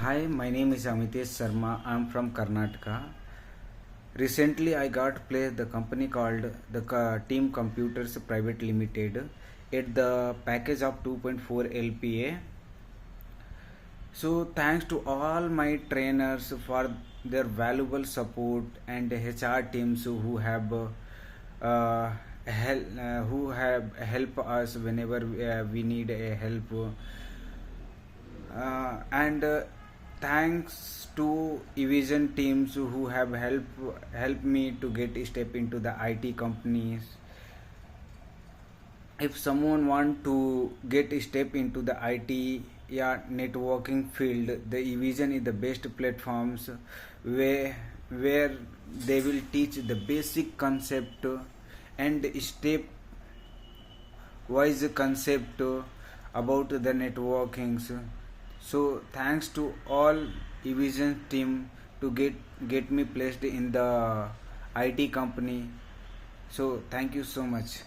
Hi, my name is Amitesh Sharma. I'm from Karnataka. Recently, I got placed the company called the Team Computers Private Limited at the package of 2.4 LPA. So, thanks to all my trainers for their valuable support and HR teams who have help us whenever we need a help. And thanks to Evision teams who have helped me to get a step into the IT companies. If someone want to get a step into the IT networking field, the Evision is the best platforms where they will teach the basic concept and step wise concept about the networkings. So thanks to all Evision team to get me placed in the IT company. So thank you so much.